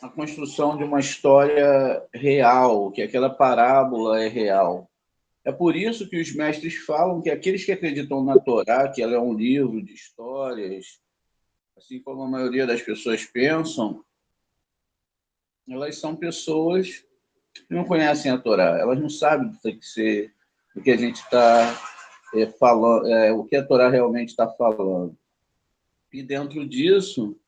A construção de uma história real, que aquela parábola é real. É por isso que os mestres falam que aqueles que acreditam na Torá, que ela é um livro de histórias, assim como a maioria das pessoas pensam, elas são pessoas que não conhecem a Torá, elas não sabem do que a gente está falando, o que a Torá realmente está falando. E dentro disso,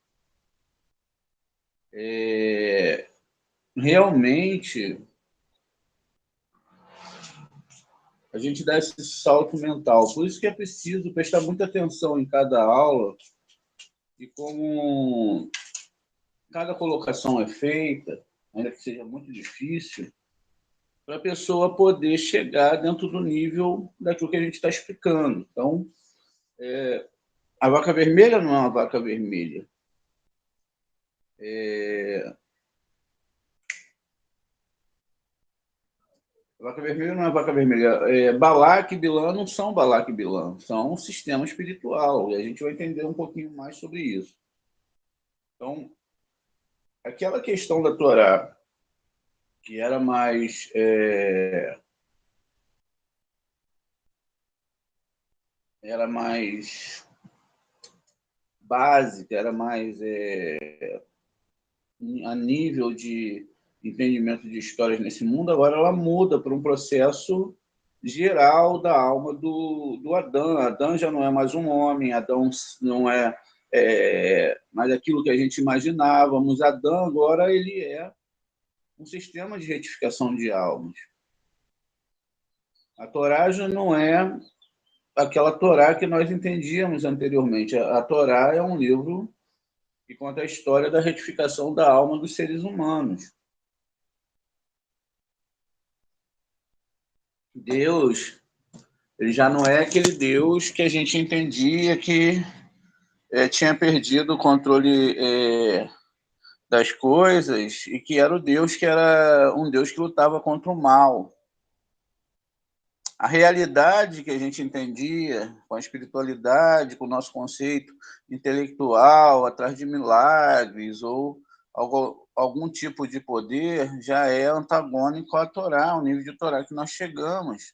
realmente, a gente dá esse salto mental. Por isso que é preciso prestar muita atenção em cada aula e como cada colocação é feita, ainda que seja muito difícil, para a pessoa poder chegar dentro do nível daquilo que a gente está explicando. Então, a vaca vermelha não é uma vaca vermelha. A vaca vermelha não é vaca vermelha. Balaque e Bilã não são Balaque e Bilã, são um sistema espiritual. E a gente vai entender um pouquinho mais sobre isso. Então, aquela questão da Torá, que era mais básica, era mais a nível de entendimento de histórias nesse mundo, agora ela muda para um processo geral da alma do Adão. Adão já não é mais um homem, Adão não é mais aquilo que a gente imaginávamos. Adão agora ele é um sistema de retificação de almas. A Torá já não é aquela Torá que nós entendíamos anteriormente. A Torá é um livro que conta a história da retificação da alma dos seres humanos. Deus, ele já não é aquele Deus que a gente entendia que tinha perdido o controle das coisas e que era o Deus que era um Deus que lutava contra o mal. A realidade que a gente entendia com a espiritualidade, com o nosso conceito intelectual, atrás de milagres ou algum tipo de poder, já é antagônico à Torá, ao nível de Torá que nós chegamos.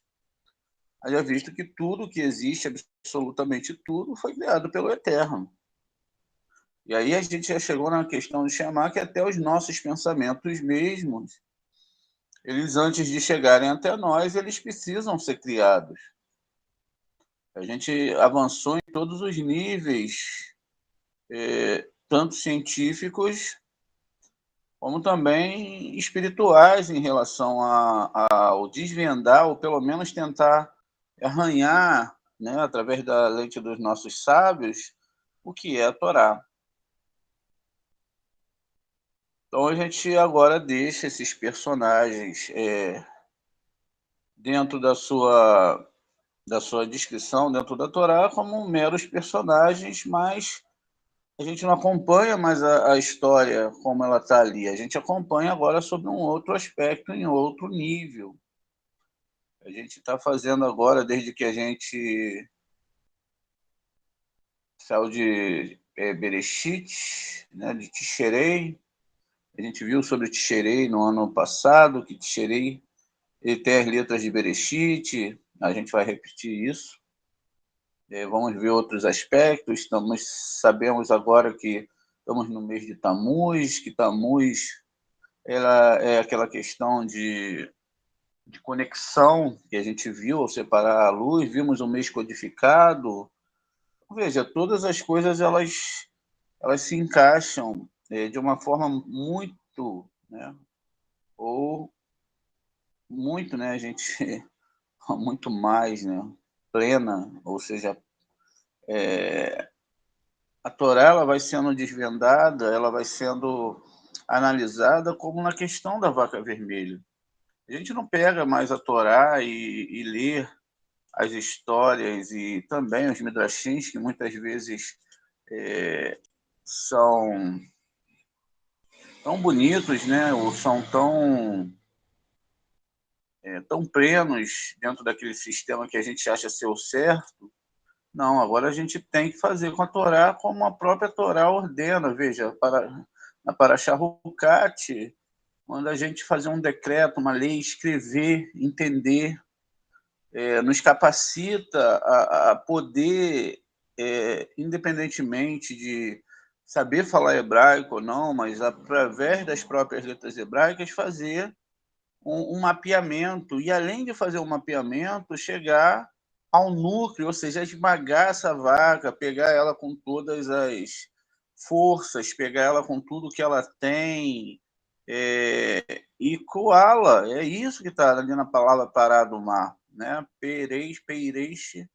Haja visto que tudo que existe, absolutamente tudo, foi criado pelo Eterno. E aí a gente já chegou na questão de chamar que até os nossos pensamentos mesmos, eles antes de chegarem até nós, eles precisam ser criados. A gente avançou em todos os níveis, tanto científicos como também espirituais, em relação ao desvendar, ou pelo menos tentar arranhar, né, através da lente dos nossos sábios, o que é a Torá. Então a gente agora deixa esses personagens dentro da sua descrição, dentro da Torá, como meros personagens, mas a gente não acompanha mais a história como ela está ali. A gente acompanha agora sobre um outro aspecto, em outro nível. A gente está fazendo agora, desde que a gente saiu de Bereshit, né, de Tisherei. A gente viu sobre Tisherei no ano passado, que Tisherei ele tem as letras de Bereshit, a gente vai repetir isso. Vamos ver outros aspectos. Sabemos agora que estamos no mês de Tammuz, que Tammuz ela é aquela questão de conexão que a gente viu ao separar a luz, vimos o mês codificado. Veja, todas as coisas elas se encaixam de uma forma muito, né, ou muito, né, a gente muito mais, né, plena, ou seja, a Torá ela vai sendo desvendada, ela vai sendo analisada como na questão da vaca vermelha. A gente não pega mais a Torá e lê as histórias e também os midrashins, que muitas vezes são tão bonitos, né, ou são tão plenos dentro daquele sistema que a gente acha ser o certo, Não, agora a gente tem que fazer com a Torá como a própria Torá ordena. Veja, na Parashá Hukat, quando a gente fazer um decreto, uma lei, escrever, entender, nos capacita a poder, independentemente de saber falar hebraico ou não, mas através das próprias letras hebraicas, fazer um mapeamento, e além de fazer um mapeamento, chegar ao núcleo, ou seja, esmagar essa vaca, pegar ela com todas as forças, pegar ela com tudo que ela tem, e coá-la. É isso que está ali na palavra pará do mar, né? Peireixe,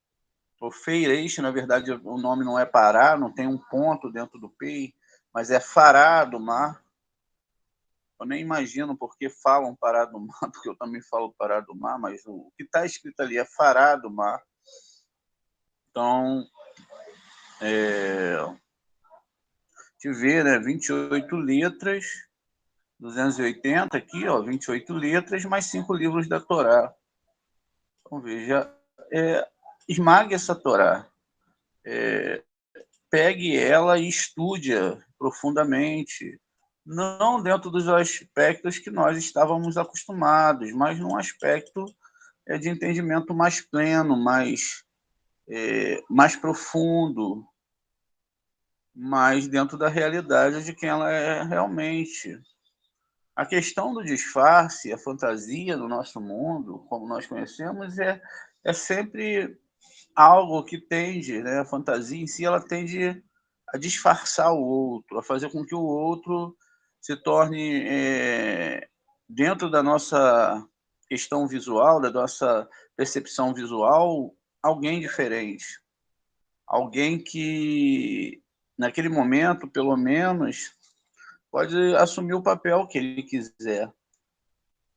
ou feireixe, na verdade o nome não é pará, não tem um ponto dentro do pei, mas é fará do mar. Eu nem imagino porque falam Pará do Mar, porque eu também falo Pará do Mar, mas o que está escrito ali é Fará do Mar. Então, te ver, né? 28 letras, 280 aqui, ó, 28 letras, mais 5 livros da Torá. Então, veja, esmague essa Torá. Pegue ela e estude-a profundamente. Não dentro dos aspectos que nós estávamos acostumados, mas num aspecto de entendimento mais pleno, mais profundo, mais dentro da realidade de quem ela é realmente. A questão do disfarce, a fantasia do nosso mundo, como nós conhecemos, é sempre algo que tende, né? A fantasia em si, ela tende a disfarçar o outro, a fazer com que o outro se torne, dentro da nossa questão visual, da nossa percepção visual, alguém diferente. Alguém que, naquele momento, pelo menos, pode assumir o papel que ele quiser.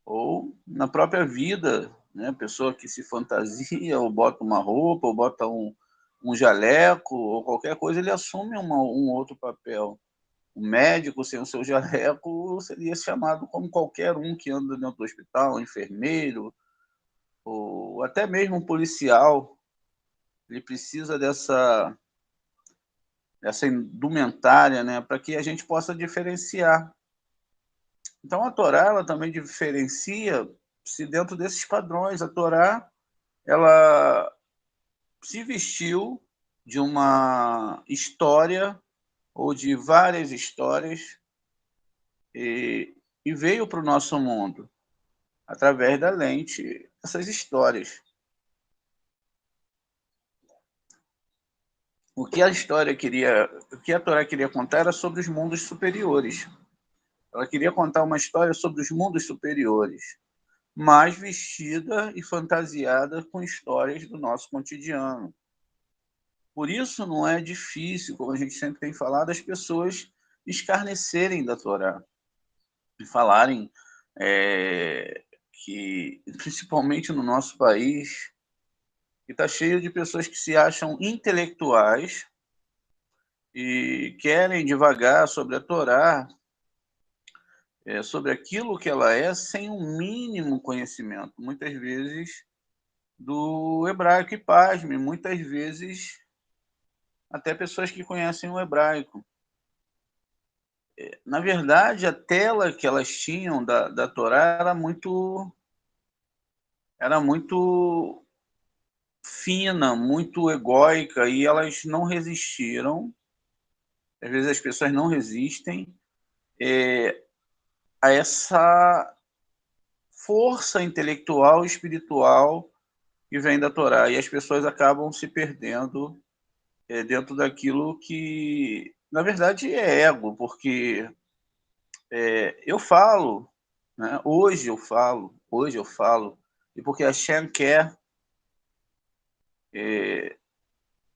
Ou na própria vida, né? Pessoa que se fantasia, ou bota uma roupa, ou bota um jaleco, ou qualquer coisa, ele assume um outro papel. O médico, sem o seu jaleco, seria chamado como qualquer um que anda dentro do hospital, um enfermeiro, ou até mesmo um policial. Ele precisa dessa indumentária, né, para que a gente possa diferenciar. Então, a Torá ela também diferencia-se dentro desses padrões. A Torá ela se vestiu de uma história ou de várias histórias e veio para o nosso mundo através da lente dessas histórias. O que a Torá queria contar era sobre os mundos superiores. Ela queria contar uma história sobre os mundos superiores, mas vestida e fantasiada com histórias do nosso cotidiano. Por isso não é difícil, como a gente sempre tem falado, as pessoas escarnecerem da Torá e falarem que, principalmente no nosso país, que está cheio de pessoas que se acham intelectuais e querem divagar sobre a Torá, sobre aquilo que ela é, sem um mínimo conhecimento, muitas vezes do hebraico, e pasme, muitas vezes até pessoas que conhecem o hebraico. Na verdade, a tela que elas tinham da Torá era muito fina, muito egóica, e elas não resistiram, às vezes as pessoas não resistem, a essa força intelectual e espiritual que vem da Torá, e as pessoas acabam se perdendo dentro daquilo que, na verdade, é ego, porque eu falo, né? Hoje eu falo, e porque a Shem quer,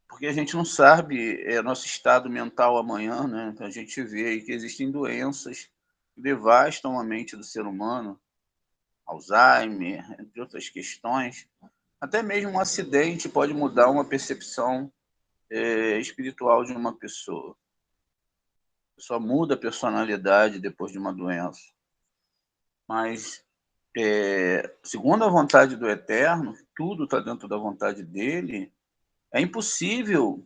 porque a gente não sabe nosso estado mental amanhã, né? Então a gente vê aí que existem doenças que devastam a mente do ser humano, Alzheimer, entre outras questões. Até mesmo um acidente pode mudar uma percepção espiritual de uma pessoa. A pessoa muda a personalidade depois de uma doença. Mas, segundo a vontade do Eterno, tudo está dentro da vontade dele, É impossível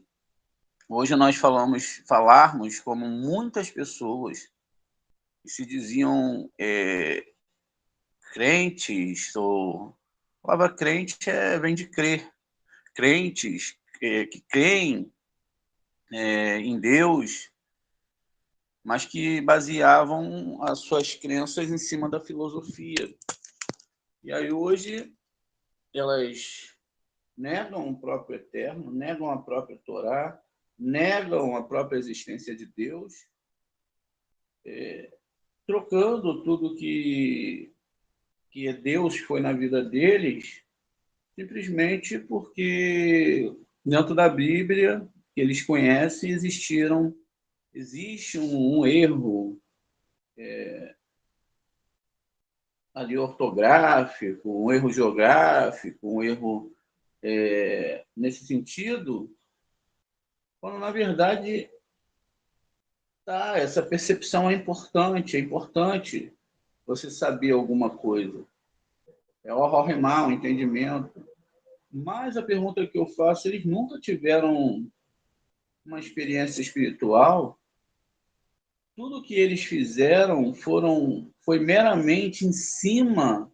hoje nós falarmos como muitas pessoas que se diziam crentes, ou a palavra crente vem de crer, crentes que creem em Deus, mas que baseavam as suas crenças em cima da filosofia. E aí hoje elas negam o próprio Eterno, negam a própria Torá, negam a própria existência de Deus, trocando tudo que Deus foi na vida deles, simplesmente porque dentro da Bíblia, que eles conhecem, existe um erro ali ortográfico, um erro geográfico, um erro nesse sentido, quando na verdade essa percepção é importante você saber alguma coisa. É o horrimar, o entendimento. Mas a pergunta que eu faço, eles nunca tiveram uma experiência espiritual? Tudo que eles fizeram foi meramente em cima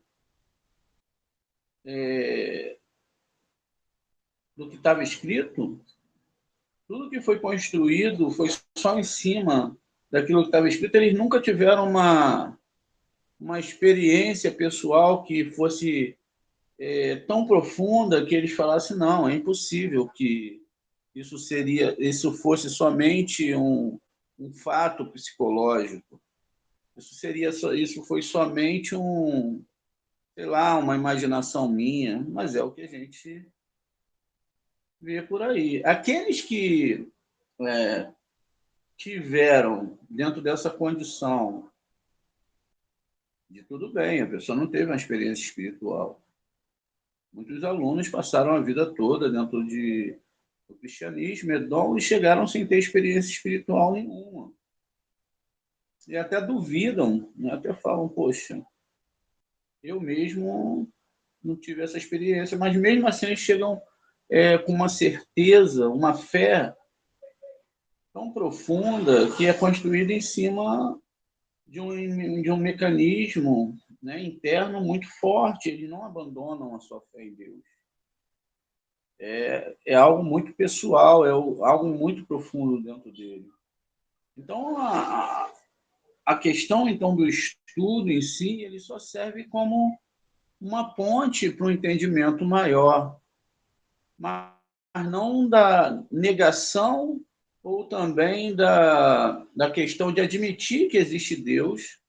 do que estava escrito? Tudo que foi construído foi só em cima daquilo que estava escrito? Eles nunca tiveram uma experiência pessoal que fosse tão profunda que eles falassem, não, é impossível que isso fosse somente um fato psicológico. Isso foi somente sei lá, uma imaginação minha, mas é o que a gente vê por aí. Aqueles que tiveram dentro dessa condição de tudo bem, a pessoa não teve uma experiência espiritual. Muitos alunos passaram a vida toda dentro do cristianismo, e chegaram sem ter experiência espiritual nenhuma. E até duvidam, né? Até falam, poxa, eu mesmo não tive essa experiência, mas mesmo assim eles chegam com uma certeza, uma fé tão profunda que é construída em cima de um mecanismo, né, interno muito forte. Eles não abandonam a sua fé em Deus. É algo muito pessoal, algo muito profundo dentro dele. Então, a questão então do estudo em si, ele só serve como uma ponte para um entendimento maior, mas não da negação ou também da questão de admitir que existe Deus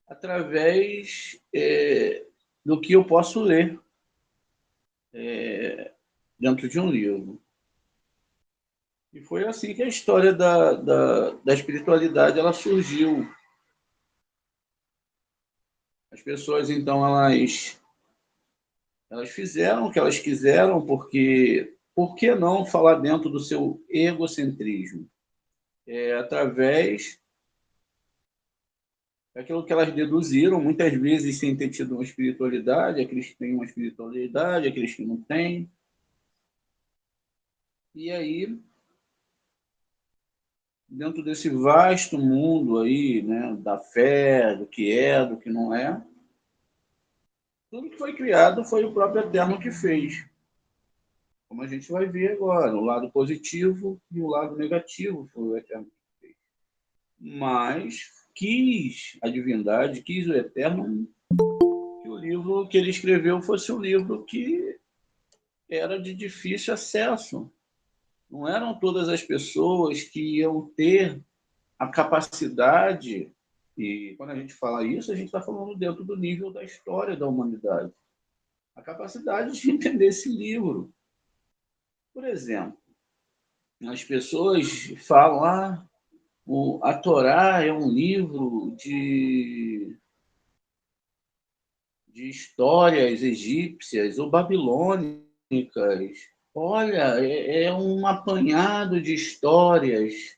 através do que eu posso ler dentro de um livro. E foi assim que a história da espiritualidade ela surgiu. As pessoas, então, elas fizeram o que elas quiseram, porque por que não falar dentro do seu egocentrismo? Através daquilo que elas deduziram, muitas vezes sem ter tido uma espiritualidade, aqueles que têm uma espiritualidade, aqueles que não têm. E aí, dentro desse vasto mundo aí, né, da fé, do que não é, tudo que foi criado foi o próprio Eterno que fez. Como a gente vai ver agora, o lado positivo e o lado negativo foi o Eterno que fez. Mas quis a divindade, quis o Eterno, que o livro que ele escreveu fosse um livro que era de difícil acesso. Não eram todas as pessoas que iam ter a capacidade, e quando a gente fala isso, a gente está falando dentro do nível da história da humanidade, a capacidade de entender esse livro. Por exemplo, as pessoas falam, a Torá é um livro de histórias egípcias ou babilônicas. Olha, é um apanhado de histórias.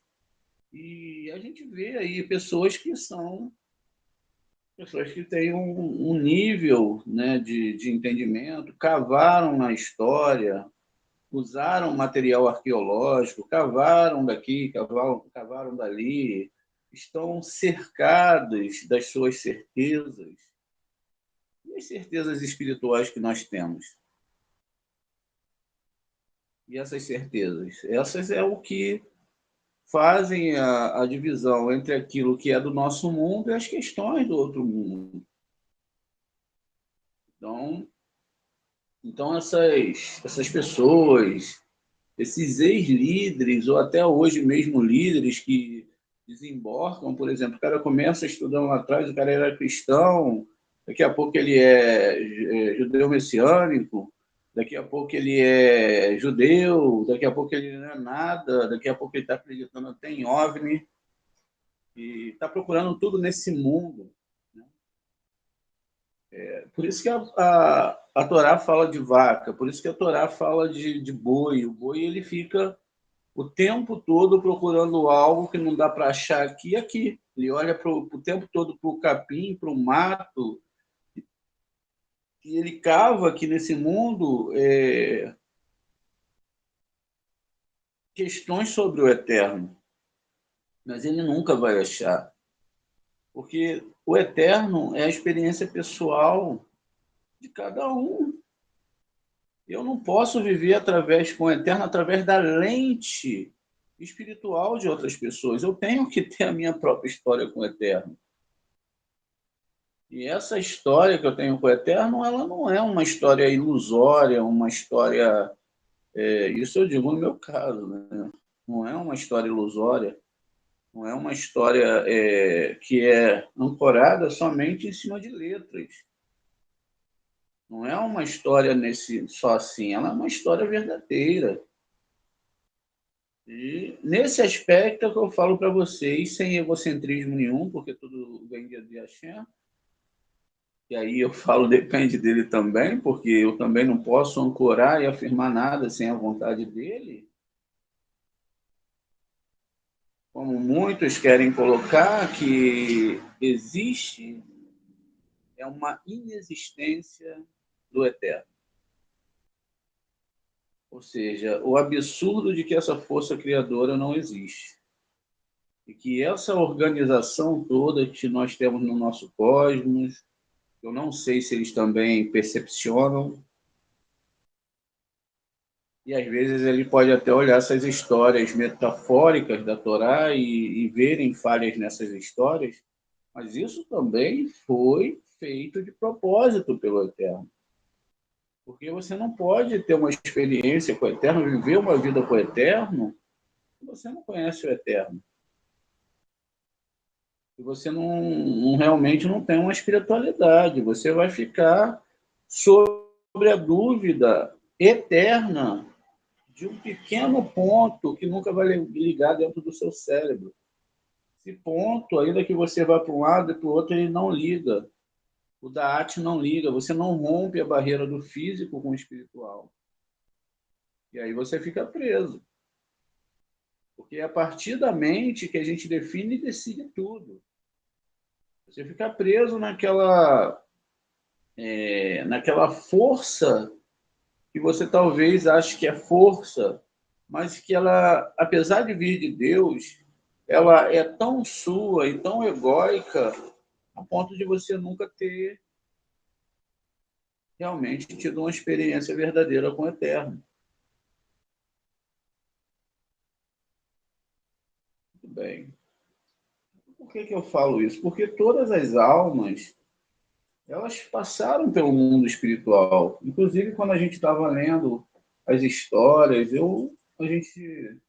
E a gente vê aí pessoas que são Pessoas que têm um nível, né, de entendimento, cavaram na história, usaram material arqueológico, cavaram daqui, cavaram dali, estão cercados das suas certezas. E as certezas espirituais que nós temos? E essas certezas? Essas é o que fazem a divisão entre aquilo que é do nosso mundo e as questões do outro mundo. Então, então essas pessoas, esses ex-líderes, ou até hoje mesmo líderes que desembarcam, por exemplo, o cara começa estudando lá atrás, o cara era cristão, daqui a pouco ele é judeu messiânico, daqui a pouco ele é judeu, daqui a pouco ele não é nada, daqui a pouco ele está acreditando até em OVNI, e está procurando tudo nesse mundo. Por isso que a Torá fala de vaca, por isso que a Torá fala de boi. O boi ele fica o tempo todo procurando algo que não dá para achar aqui e aqui. Ele olha o tempo todo para o capim, para o mato, e ele cava aqui nesse mundo questões sobre o eterno, mas ele nunca vai achar, porque o eterno é a experiência pessoal de cada um. Eu não posso viver com o eterno através da lente espiritual de outras pessoas. Eu tenho que ter a minha própria história com o eterno. E essa história que eu tenho com o eterno, ela não é uma história ilusória, uma história. Isso eu digo no meu caso, né? Não é uma história ilusória, não é uma história que é ancorada somente em cima de letras. Não é uma história só assim, ela é uma história verdadeira. E nesse aspecto é que eu falo para vocês, sem egocentrismo nenhum, porque tudo vem de Hashem, e aí eu falo depende dele também, porque eu também não posso ancorar e afirmar nada sem a vontade dele, como muitos querem colocar, que existe uma inexistência do eterno. Ou seja, o absurdo de que essa força criadora não existe. E que essa organização toda que nós temos no nosso cosmos, eu não sei se eles também percepcionam, e às vezes ele pode até olhar essas histórias metafóricas da Torá e verem falhas nessas histórias, mas isso também foi feito de propósito pelo Eterno. Porque você não pode ter uma experiência com o Eterno, viver uma vida com o Eterno, se você não conhece o Eterno. Se você realmente não tem uma espiritualidade, você vai ficar sobre a dúvida eterna de um pequeno ponto que nunca vai ligar dentro do seu cérebro. Esse ponto, ainda que você vá para um lado e para o outro, ele não liga. O Da'at não liga. Você não rompe a barreira do físico com o espiritual. E aí você fica preso. Porque é a partir da mente que a gente define e decide tudo. Você fica preso naquela força que você talvez ache que é força, mas que ela, apesar de vir de Deus, ela é tão sua e tão egóica a ponto de você nunca ter realmente tido uma experiência verdadeira com o Eterno. Muito bem. Por que eu falo isso? Porque todas as almas, elas passaram pelo mundo espiritual. Inclusive, quando a gente estava lendo as histórias, a gente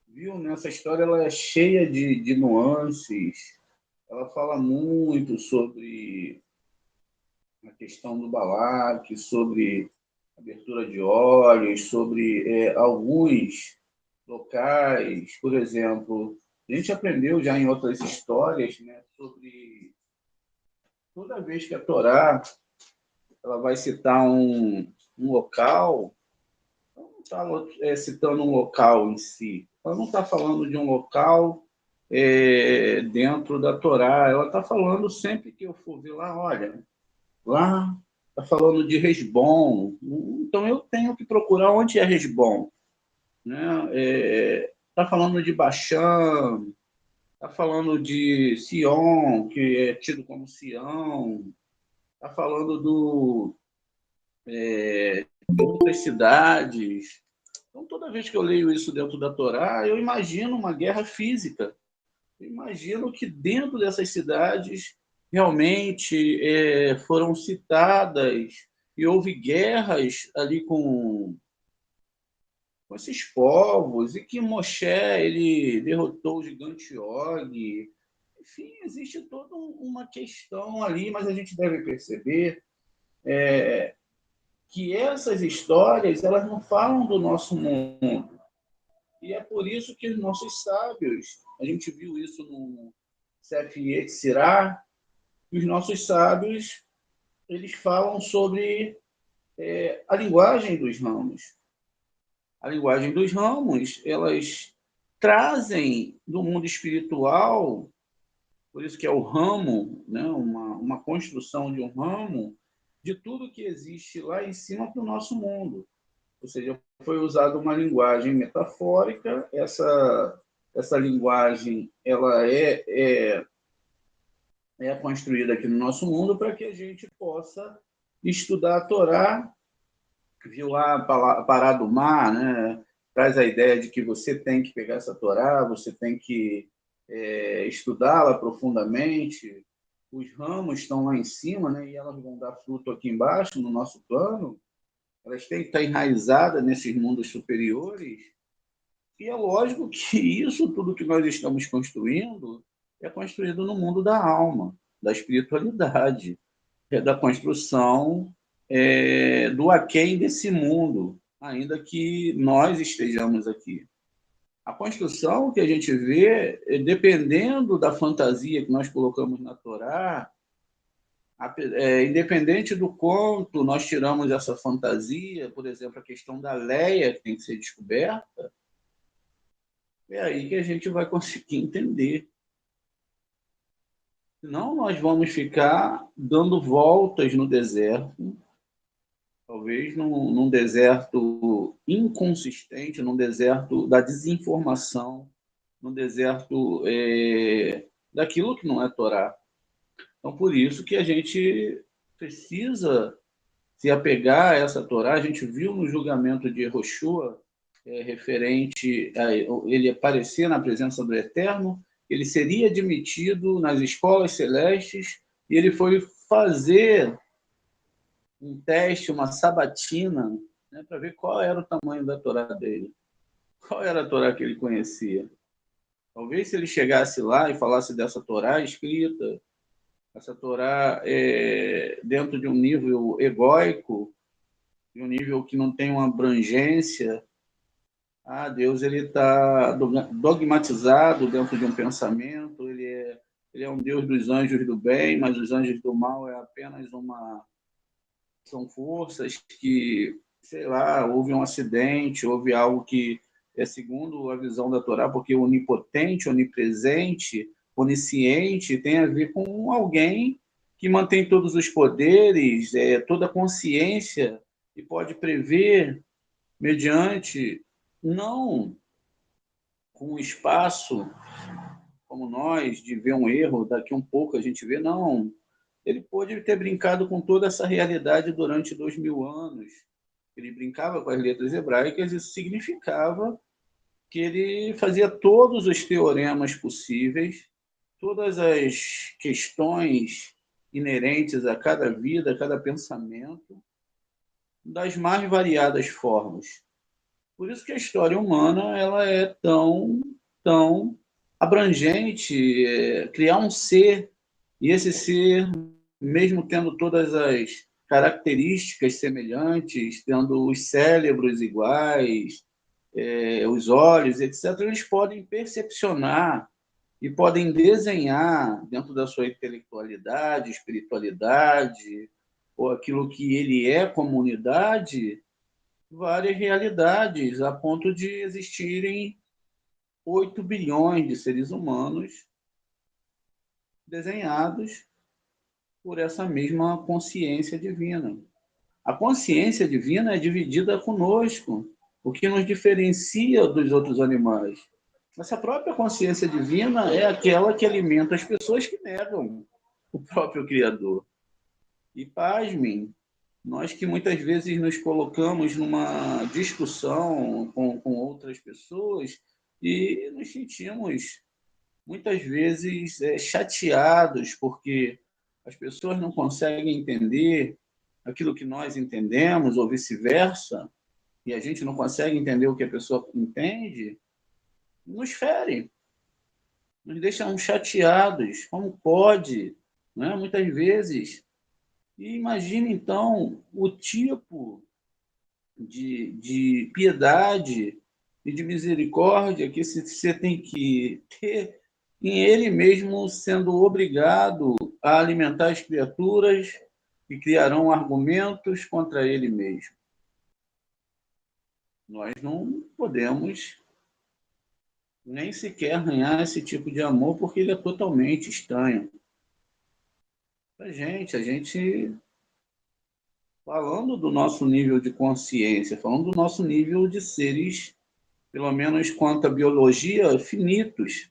viu nessa história, ela é cheia de nuances. Ela fala muito sobre a questão do Balaque, sobre abertura de olhos, sobre alguns locais, por exemplo, a gente aprendeu já em outras histórias, né, sobre toda vez que a Torá ela vai citar um local, ela não está citando um local em si, ela não está falando de um local dentro da Torá. Ela está falando, sempre que eu for ver lá, olha, lá está falando de Resbom, então eu tenho que procurar onde é Resbom. Né? Está falando de Baxã, está falando de Sion, que é tido como Sião, está falando de outras cidades. Então, toda vez que eu leio isso dentro da Torá, eu imagino uma guerra física. Eu imagino que dentro dessas cidades realmente foram citadas e houve guerras ali com esses povos, e que Moshe ele derrotou o gigante Og. Enfim, existe toda uma questão ali, mas a gente deve perceber que essas histórias elas não falam do nosso mundo. E é por isso que os nossos sábios, a gente viu isso no Sefer Yetzirah, os nossos sábios eles falam sobre a linguagem dos ramos. A linguagem dos ramos, elas trazem do mundo espiritual, por isso que é o ramo, né? uma construção de um ramo, de tudo que existe lá em cima para o nosso mundo. Ou seja, foi usada uma linguagem metafórica, essa linguagem ela é construída aqui no nosso mundo para que a gente possa estudar a Torá, viu lá a Pará do Mar, né? Traz a ideia de que você tem que pegar essa Torá, você tem que estudá-la profundamente. Os ramos estão lá em cima, né? E elas vão dar fruto aqui embaixo, no nosso plano. Elas têm que estar enraizadas nesses mundos superiores. E é lógico que isso tudo que nós estamos construindo é construído no mundo da alma, da espiritualidade, da construção do aquém desse mundo, ainda que nós estejamos aqui. A construção que a gente vê, dependendo da fantasia que nós colocamos na Torá, independente do quanto nós tiramos essa fantasia, por exemplo, a questão da Leia que tem que ser descoberta, é aí que a gente vai conseguir entender. Senão nós vamos ficar dando voltas no deserto, talvez num deserto inconsistente, num deserto da desinformação, num deserto daquilo que não é Torá. Então, por isso que a gente precisa se apegar a essa Torá. A gente viu no julgamento de Yehoshua, referente a ele aparecer na presença do Eterno, ele seria admitido nas escolas celestes, e ele foi fazer um teste, uma sabatina, né, para ver qual era o tamanho da Torá dele, qual era a Torá que ele conhecia. Talvez se ele chegasse lá e falasse dessa Torá escrita, essa Torá dentro de um nível egóico, de um nível que não tem uma abrangência, Deus ele está dogmatizado dentro de um pensamento, ele é um Deus dos anjos do bem, mas os anjos do mal é apenas são forças que, sei lá, houve um acidente, houve algo que é segundo a visão da Torá, porque onipotente, onipresente, onisciente tem a ver com alguém que mantém todos os poderes, toda a consciência e pode prever mediante não com um espaço como nós, de ver um erro, daqui um pouco a gente vê, não. Ele pôde ter brincado com toda essa realidade durante 2000 anos. Ele brincava com as letras hebraicas, isso significava que ele fazia todos os teoremas possíveis, todas as questões inerentes a cada vida, a cada pensamento, das mais variadas formas. Por isso que a história humana ela é tão abrangente, criar um ser, e esse ser, mesmo tendo todas as características semelhantes, tendo os cérebros iguais, os olhos, etc., eles podem percepcionar e podem desenhar dentro da sua intelectualidade, espiritualidade, ou aquilo que ele é como unidade, várias realidades, a ponto de existirem 8 bilhões de seres humanos desenhados por essa mesma consciência divina. A consciência divina é dividida conosco, o que nos diferencia dos outros animais. Essa própria consciência divina é aquela que alimenta as pessoas que negam o próprio Criador. E pasmem, nós que muitas vezes nos colocamos numa discussão com outras pessoas e nos sentimos muitas vezes chateados porque as pessoas não conseguem entender aquilo que nós entendemos ou vice-versa, e a gente não consegue entender o que a pessoa entende, nos fere, nos deixam chateados. Como pode? Né? Muitas vezes. E imagine, então, o tipo de piedade e de misericórdia que você tem que ter em ele mesmo, sendo obrigado a alimentar as criaturas que criarão argumentos contra ele mesmo. Nós não podemos nem sequer arranhar esse tipo de amor, porque ele é totalmente estranho. A gente, falando do nosso nível de consciência, falando do nosso nível de seres, pelo menos quanto à biologia, finitos,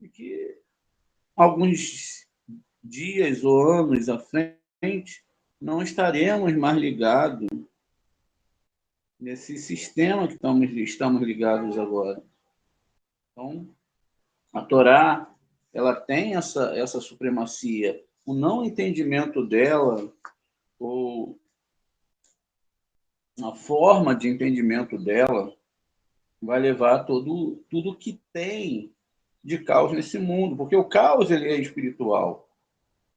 e que alguns dias ou anos à frente não estaremos mais ligados nesse sistema que estamos ligados agora. Então, a Torá, ela tem essa supremacia. O não entendimento dela, ou a forma de entendimento dela, vai levar tudo que tem de caos nesse mundo, porque o caos ele é espiritual,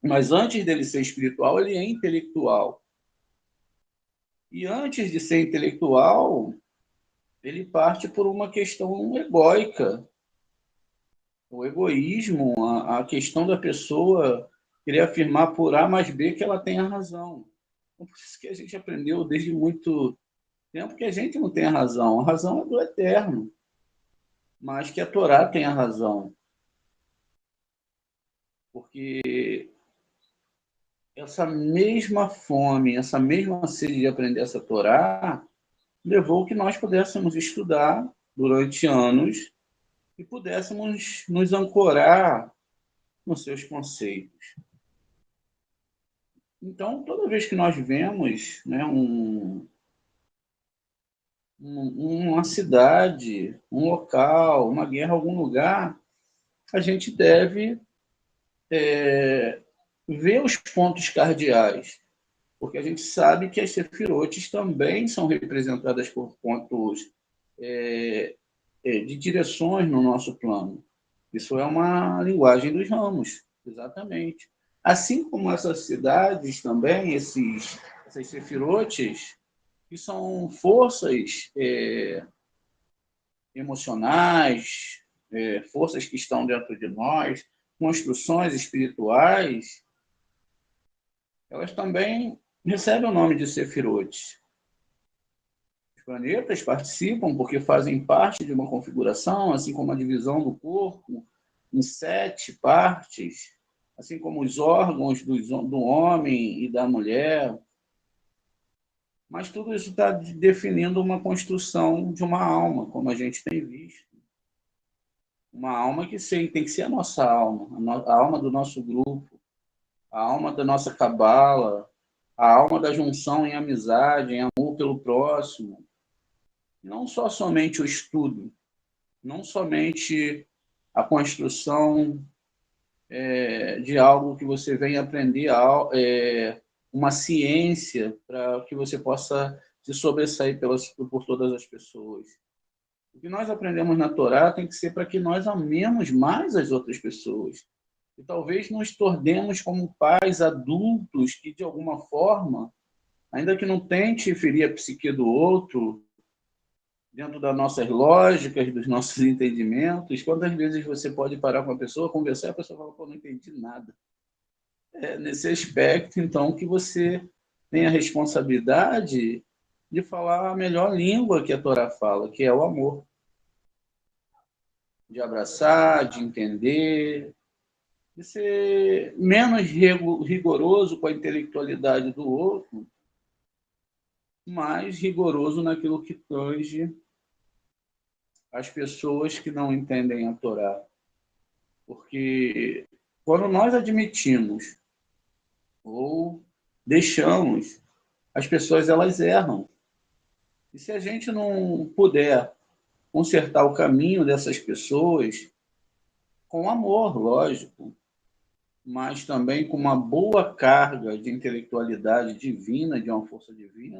mas antes dele ser espiritual, ele é intelectual. E antes de ser intelectual, ele parte por uma questão egóica. O egoísmo, a questão da pessoa querer afirmar por A mais B que ela tem a razão. Então, por isso que a gente aprendeu desde muito tempo que a gente não tem a razão. A razão é do eterno, mas que a Torá tem a razão. Porque essa mesma fome, essa mesma sede de aprender essa Torá, levou que nós pudéssemos estudar durante anos e pudéssemos nos ancorar nos seus conceitos. Então, toda vez que nós vemos, né, uma cidade, um local, uma guerra, algum lugar, a gente deve ver os pontos cardeais, porque a gente sabe que as sefirotes também são representadas por pontos de direções no nosso plano. Isso é uma linguagem dos ramos, exatamente. Assim como essas cidades também, essas sefirotes, que são forças emocionais, forças que estão dentro de nós, construções espirituais, elas também recebem o nome de sefirotes. Os planetas participam porque fazem parte de uma configuração, assim como a divisão do corpo em 7 partes, assim como os órgãos do homem e da mulher. Mas tudo isso está definindo uma construção de uma alma, como a gente tem visto. Uma alma que tem que ser a nossa alma, a alma do nosso grupo, a alma da nossa cabala, a alma da junção em amizade, em amor pelo próximo. Não só somente o estudo, não somente a construção de algo que você vem aprender, uma ciência para que você possa se sobressair por todas as pessoas. O que nós aprendemos na Torá tem que ser para que nós amemos mais as outras pessoas. E talvez nos tornemos como pais adultos que, de alguma forma, ainda que não tente ferir a psique do outro, dentro das nossas lógicas, dos nossos entendimentos, quantas vezes você pode parar com a pessoa, conversar, e a pessoa fala, pô, não entendi nada. É nesse aspecto, então, que você tem a responsabilidade de falar a melhor língua que a Torá fala, que é o amor. de abraçar, de entender, de ser menos rigoroso com a intelectualidade do outro, mais rigoroso naquilo que tange as pessoas que não entendem a Torá. Porque quando nós admitimos ou deixamos, as pessoas elas erram. E se a gente não puder consertar o caminho dessas pessoas, com amor, lógico, mas também com uma boa carga de intelectualidade divina, de uma força divina,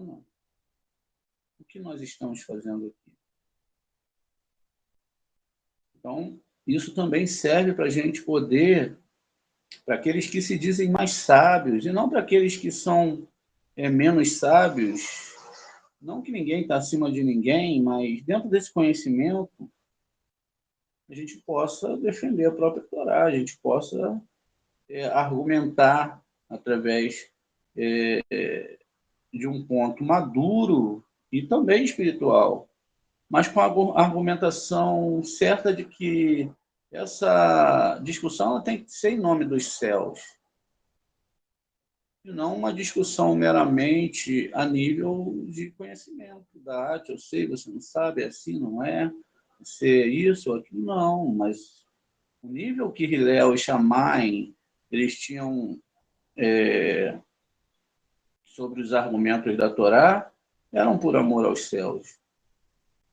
o que nós estamos fazendo aqui? Então, isso também serve para a gente poder, para aqueles que se dizem mais sábios, e não para aqueles que são menos sábios, não que ninguém está acima de ninguém, mas dentro desse conhecimento, a gente possa defender a própria Torá, a gente possa argumentar através de um ponto maduro e também espiritual, mas com a argumentação certa de que essa discussão ela tem que ser em nome dos céus, e não uma discussão meramente a nível de conhecimento da arte. Eu sei, você não sabe, é assim, não é? Você é isso ou aquilo, não. Mas o nível que Hillel e Shammai eles tinham sobre os argumentos da Torá eram por amor aos céus.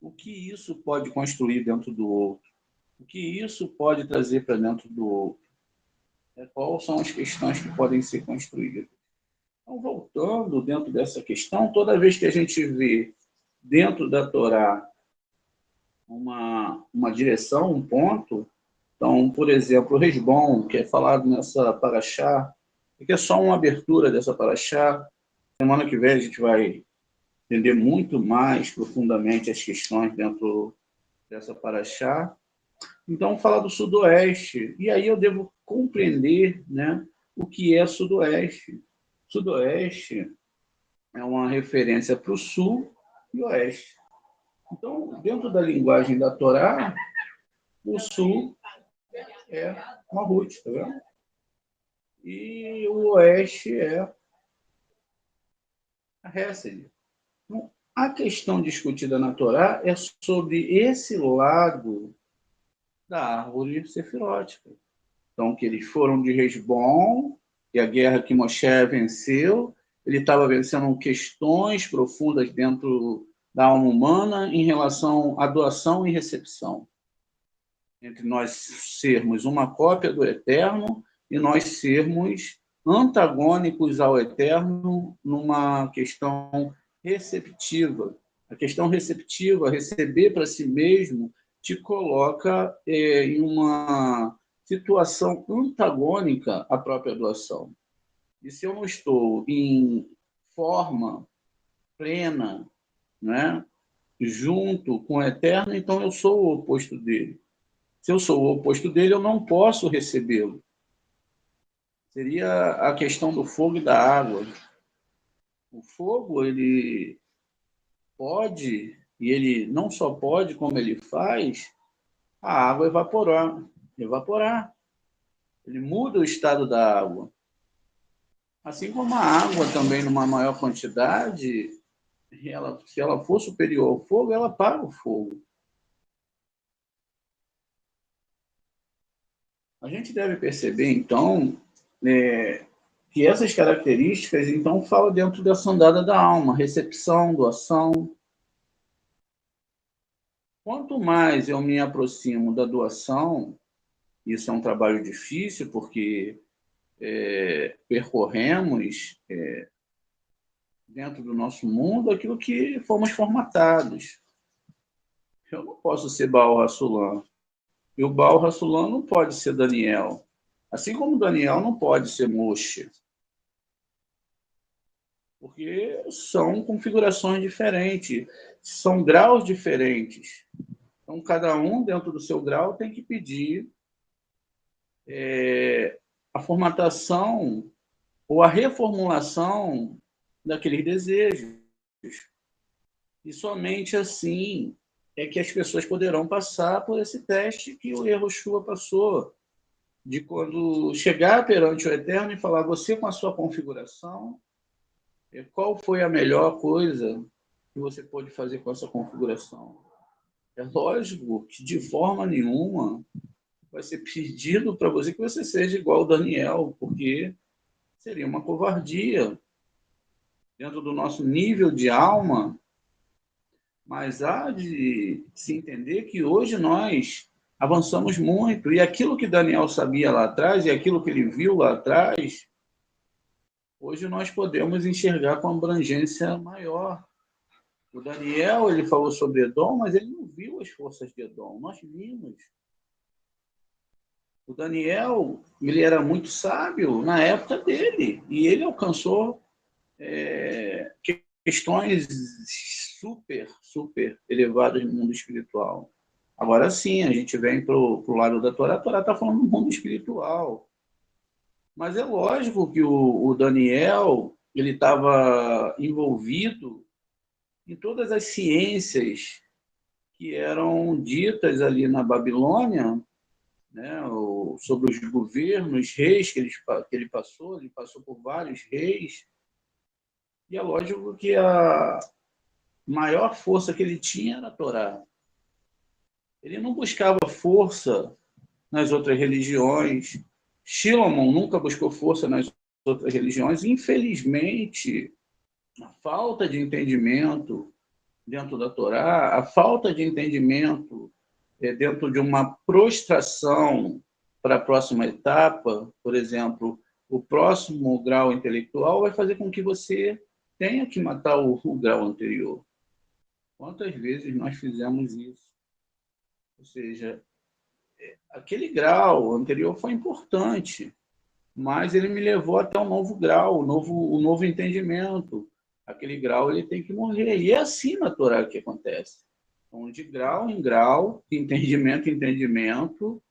O que isso pode construir dentro do outro? O que isso pode trazer para dentro do outro? Quais são as questões que podem ser construídas? Então, voltando dentro dessa questão, toda vez que a gente vê dentro da Torá uma direção, um ponto, então, por exemplo, o Resbom, que é falado nessa paraxá, que é só uma abertura dessa paraxá. Semana que vem a gente vai entender muito mais profundamente as questões dentro dessa paraxá. Então, fala do sudoeste. E aí eu devo compreender, né, o que é sudoeste. Sudoeste é uma referência para o sul e oeste. Então, dentro da linguagem da Torá, o sul é Mahut, tá vendo? E o oeste é a Hesed. Então, a questão discutida na Torá é sobre esse lado da árvore sefirótica. Então, que eles foram de Resbom, e a guerra que Moshe venceu, ele estava vencendo questões profundas dentro da alma humana em relação à doação e recepção. Entre nós sermos uma cópia do Eterno e nós sermos antagônicos ao Eterno numa questão receptiva. A questão receptiva, receber para si mesmo, te coloca em uma situação antagônica à própria doação. E se eu não estou em forma plena, né, junto com o Eterno, então eu sou o oposto dele. Se eu sou o oposto dele, eu não posso recebê-lo. Seria a questão do fogo e da água. O fogo, ele pode, e ele não só pode, como ele faz, a água evaporar. Ele muda o estado da água. Assim como a água também, numa maior quantidade, se ela for superior ao fogo, ela apaga o fogo. A gente deve perceber, então, que essas características, então, falam dentro dessa andada da alma, recepção, doação. Quanto mais eu me aproximo da doação, isso é um trabalho difícil, porque percorremos dentro do nosso mundo aquilo que fomos formatados. Eu não posso ser Baal Hassulam. E o Baal Hassulam não pode ser Daniel. Assim como Daniel não pode ser Moshe. Porque são configurações diferentes, são graus diferentes. Então, cada um, dentro do seu grau, tem que pedir a formatação ou a reformulação daqueles desejos. E somente assim é que as pessoas poderão passar por esse teste que o Yehoshua passou, de quando chegar perante o Eterno e falar, você com a sua configuração, qual foi a melhor coisa que você pode fazer com essa configuração? É lógico que de forma nenhuma vai ser pedido para você que você seja igual ao Daniel, porque seria uma covardia dentro do nosso nível de alma, mas há de se entender que hoje nós avançamos muito, e aquilo que Daniel sabia lá atrás, e aquilo que ele viu lá atrás, hoje nós podemos enxergar com abrangência maior. O Daniel, ele falou sobre Edom, mas ele não viu as forças de Edom, nós vimos. O Daniel, ele era muito sábio na época dele, e ele alcançou questões super elevadas no mundo espiritual. Agora sim, a gente vem para o lado da Torá, a Torá está falando do mundo espiritual. Mas é lógico que o Daniel, ele estava envolvido em todas as ciências que eram ditas ali na Babilônia, né, sobre os governos, reis que ele passou por vários reis, e é lógico que a maior força que ele tinha era a Torá. Ele não buscava força nas outras religiões. Shimon nunca buscou força nas outras religiões. Infelizmente, a falta de entendimento dentro da Torá, a falta de entendimento dentro de uma prostração para a próxima etapa, por exemplo, o próximo grau intelectual vai fazer com que você tenha que matar o grau anterior. Quantas vezes nós fizemos isso? Ou seja, aquele grau anterior foi importante, mas ele me levou até um novo grau, um novo entendimento. Aquele grau ele tem que morrer. E é assim na Torá que acontece. Então, de grau em grau, de entendimento em entendimento,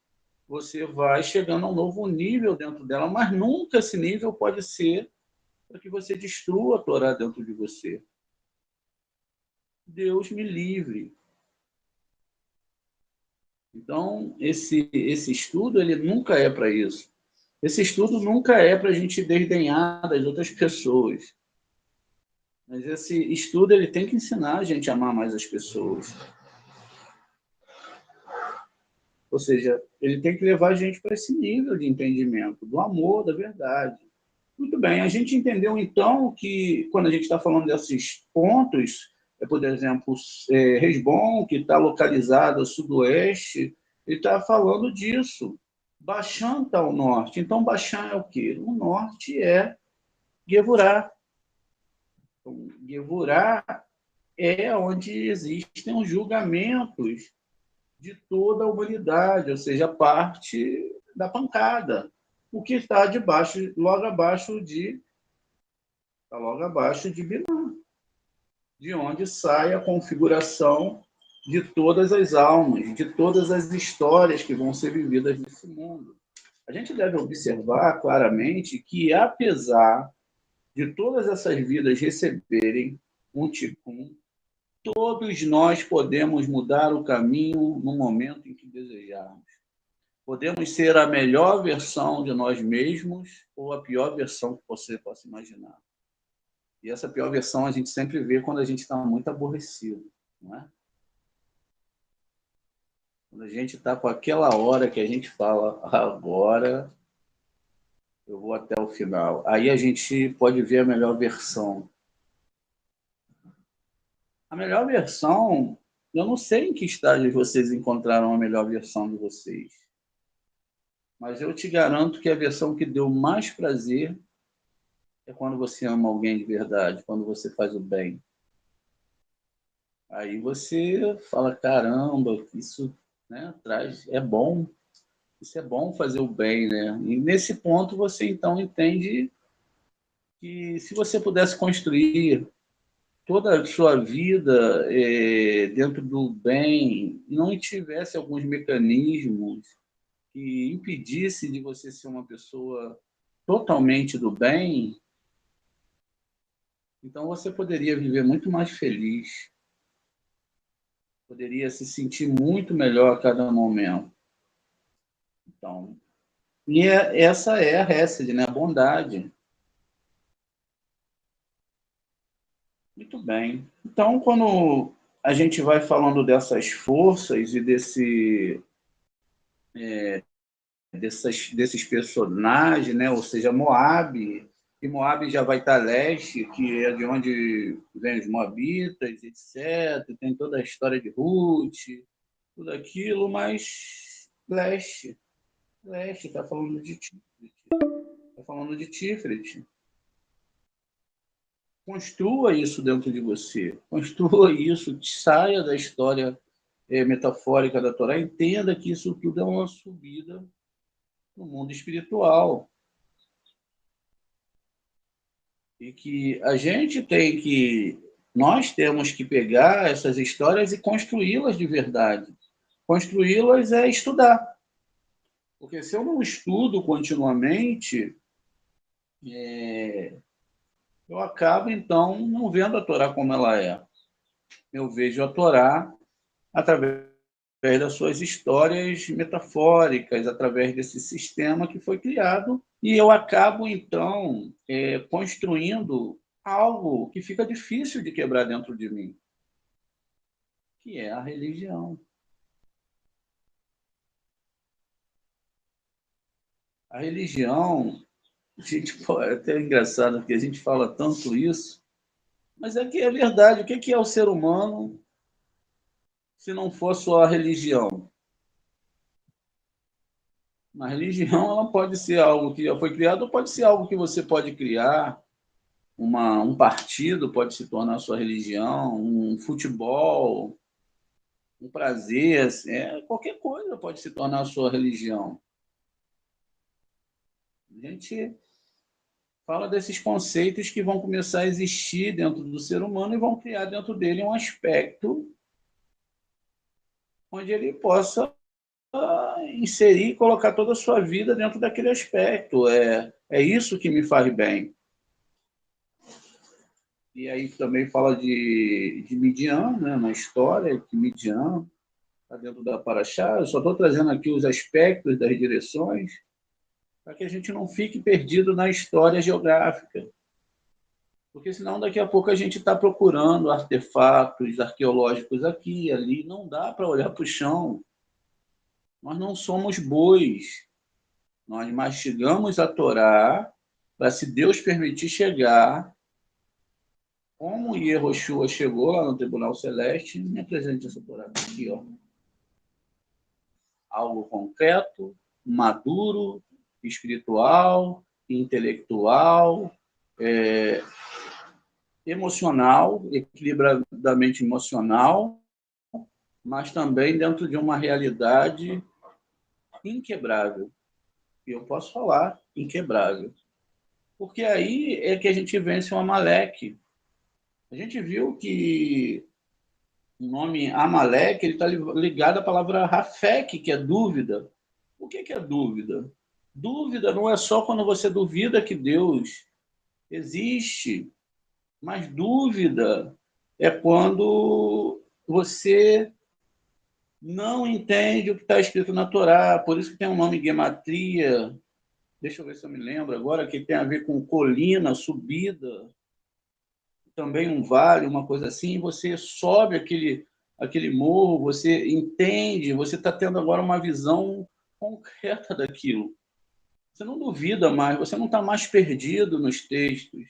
você vai chegando a um novo nível dentro dela, mas nunca esse nível pode ser para que você destrua a Torá dentro de você. Deus me livre. Então, esse estudo ele nunca é para isso. Esse estudo nunca é para a gente desdenhar das outras pessoas. Mas esse estudo ele tem que ensinar a gente a amar mais as pessoas. Ou seja, ele tem que levar a gente para esse nível de entendimento, do amor, da verdade. Muito bem, a gente entendeu então que quando a gente está falando desses pontos, por exemplo, Hesbom, que está localizado a sudoeste, ele está falando disso. Bashan está ao norte. Então, Bashan é o quê? O norte é Gevurá. Então, Gevurá é onde existem os julgamentos de toda a humanidade, ou seja, a parte da pancada. O que está logo abaixo de Binah, de onde sai a configuração de todas as almas, de todas as histórias que vão ser vividas nesse mundo. A gente deve observar claramente que, apesar de todas essas vidas receberem um tikkun, todos nós podemos mudar o caminho no momento em que desejarmos. Podemos ser a melhor versão de nós mesmos ou a pior versão que você possa imaginar. E essa pior versão a gente sempre vê quando a gente está muito aborrecido, não é? Quando a gente está com aquela hora que a gente fala, agora eu vou até o final. Aí a gente pode ver a melhor versão. A melhor versão, eu não sei em que estágio vocês encontraram a melhor versão de vocês. Mas eu te garanto que a versão que deu mais prazer é quando você ama alguém de verdade, quando você faz o bem. Aí você fala, caramba, isso, né, é bom, isso é bom fazer o bem, né? E nesse ponto você então entende que se você pudesse construir toda a sua vida dentro do bem e não tivesse alguns mecanismos que impedisse de você ser uma pessoa totalmente do bem, então você poderia viver muito mais feliz. poderia se sentir muito melhor a cada momento. Então, essa é a Hesed, né? A bondade. Muito bem. Então, quando a gente vai falando dessas forças e desses personagens, né? Ou seja, Moabe, e Moabe já vai estar a leste, que é de onde vem os Moabitas, etc. Tem toda a história de Ruth, tudo aquilo, mas leste, está falando de Tiferet. Está falando de Tiferet. Construa isso dentro de você. Construa isso, saia da história metafórica da Torá, entenda que isso tudo é uma subida no mundo espiritual. E que nós temos que pegar essas histórias e construí-las de verdade. Construí-las é estudar. Porque se eu não estudo continuamente, eu acabo, então, não vendo a Torá como ela é. Eu vejo a Torá através das suas histórias metafóricas, através desse sistema que foi criado, e eu acabo, então, construindo algo que fica difícil de quebrar dentro de mim, que é a religião. A religião, gente, pô, é até engraçado, porque a gente fala tanto isso, mas é que é verdade. O que é o ser humano se não for só a religião? A religião ela pode ser algo que já foi criado, ou pode ser algo que você pode criar. Um partido pode se tornar sua religião, um futebol, um prazer, qualquer coisa pode se tornar sua religião. A gente fala desses conceitos que vão começar a existir dentro do ser humano e vão criar dentro dele um aspecto onde ele possa inserir e colocar toda a sua vida dentro daquele aspecto. É isso que me faz bem. E aí também fala de Midian, né, na história, que Midian está dentro da Paraxá. Eu só estou trazendo aqui os aspectos das direções para que a gente não fique perdido na história geográfica. Porque senão daqui a pouco a gente está procurando artefatos arqueológicos aqui e ali. Não dá para olhar para o chão. Nós não somos bois. Nós mastigamos a Torá para, se Deus permitir chegar, como Yehoshua chegou lá no Tribunal Celeste, me apresente essa Torá aqui, ó. Algo concreto, maduro, espiritual, intelectual, emocional, equilibradamente emocional, mas também dentro de uma realidade inquebrável. E eu posso falar inquebrável. Porque aí é que a gente vence o Amaleque. A gente viu que o nome Amaleque está ligado à palavra Rafek, que é dúvida. O que é dúvida? Dúvida não é só quando você duvida que Deus existe, mas dúvida é quando você não entende o que está escrito na Torá. Por isso que tem um nome Gematria. Deixa eu ver se eu me lembro agora, que tem a ver com colina, subida, também um vale, uma coisa assim. Você sobe aquele morro, você entende, você está tendo agora uma visão concreta daquilo. Você não duvida mais, você não está mais perdido nos textos.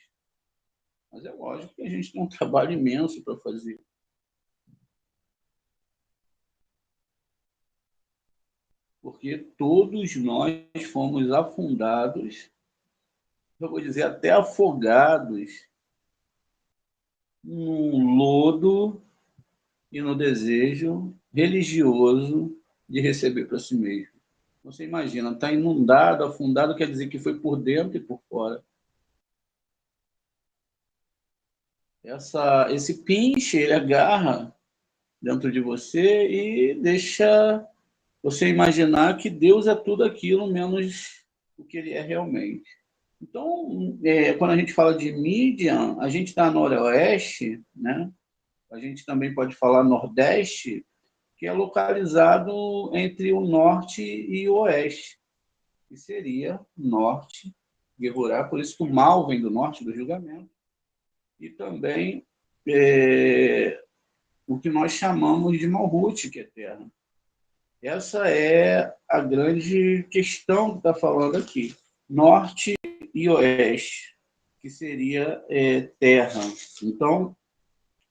Mas é lógico que a gente tem um trabalho imenso para fazer. Porque todos nós fomos afundados, eu vou dizer até afogados, num lodo e no desejo religioso de receber para si mesmo. Você imagina, está inundado, afundado, quer dizer que foi por dentro e por fora. Esse pinche, ele agarra dentro de você e deixa você imaginar que Deus é tudo aquilo menos o que ele é realmente. Então, quando a gente fala de Midian, a gente está no noroeste, né? A gente também pode falar Nordeste, que é localizado entre o Norte e o Oeste, que seria Norte, Guerrurá, por isso que o mal vem do Norte, do julgamento, e também o que nós chamamos de Malhut, que é terra. Essa é a grande questão que está falando aqui. Norte e Oeste, que seria terra. Então,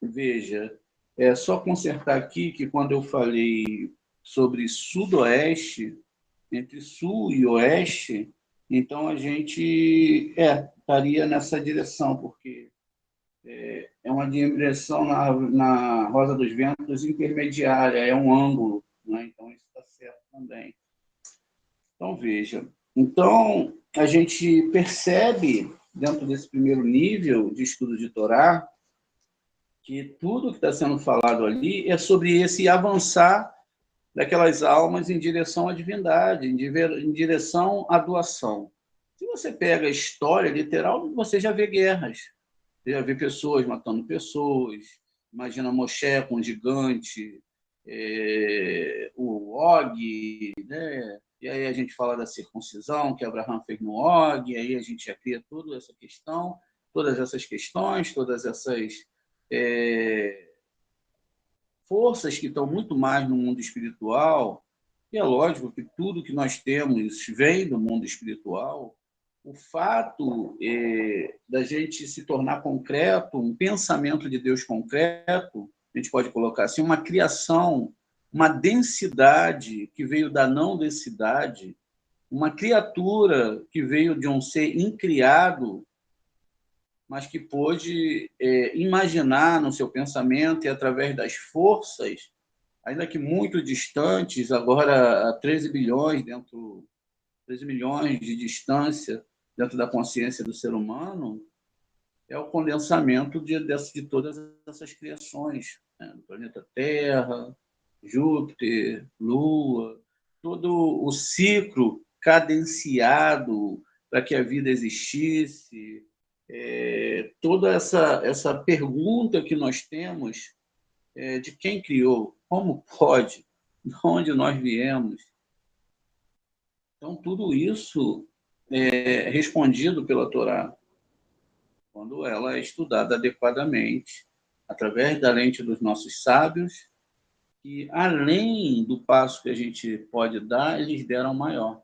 veja, é só consertar aqui que quando eu falei sobre Sudoeste, entre Sul e Oeste, então a gente estaria nessa direção, porque é uma direção na Rosa dos Ventos intermediária, é um ângulo, né? Então isso está certo também. Então, veja, então a gente percebe, dentro desse primeiro nível de estudo de Torá, que tudo que está sendo falado ali é sobre esse avançar daquelas almas em direção à divindade, em direção à doação. Se você pega a história literal, você já vê guerras, você já vê pessoas matando pessoas, imagina Moshe com o gigante, o Og, né? E aí a gente fala da circuncisão que Abraão fez no Og, e aí a gente já cria toda essa questão, todas essas questões, todas essas forças que estão muito mais no mundo espiritual, e é lógico que tudo que nós temos vem do mundo espiritual. O fato da gente se tornar concreto, um pensamento de Deus concreto, a gente pode colocar assim, uma criação, uma densidade que veio da não densidade, uma criatura que veio de um ser incriado, mas que pôde imaginar no seu pensamento e através das forças, ainda que muito distantes, agora a 13 bilhões 13 milhões de distância dentro da consciência do ser humano, é o condensamento de todas essas criações, né? Do planeta Terra, Júpiter, Lua, todo o ciclo cadenciado para que a vida existisse, toda essa pergunta que nós temos de quem criou, como pode, de onde nós viemos. Então, tudo isso é respondido pela Torá, quando ela é estudada adequadamente, através da lente dos nossos sábios, que, além do passo que a gente pode dar, eles deram maior.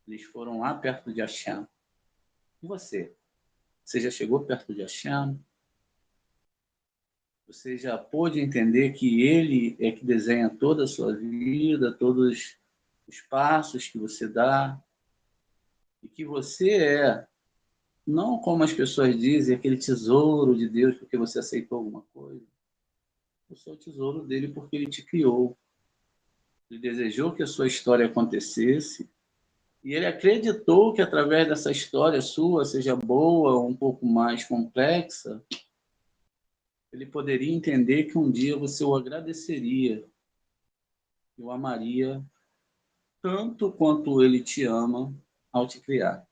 Eles foram lá perto de Hashem. E você? Você já chegou perto de Hashem? Você já pôde entender que ele é que desenha toda a sua vida, todos os passos que você dá, e que você não como as pessoas dizem, aquele tesouro de Deus porque você aceitou alguma coisa. Você é o tesouro dele porque ele te criou. Ele desejou que a sua história acontecesse e ele acreditou que através dessa história sua, seja boa ou um pouco mais complexa, ele poderia entender que um dia você o agradeceria, o amaria tanto quanto ele te ama ao te criar.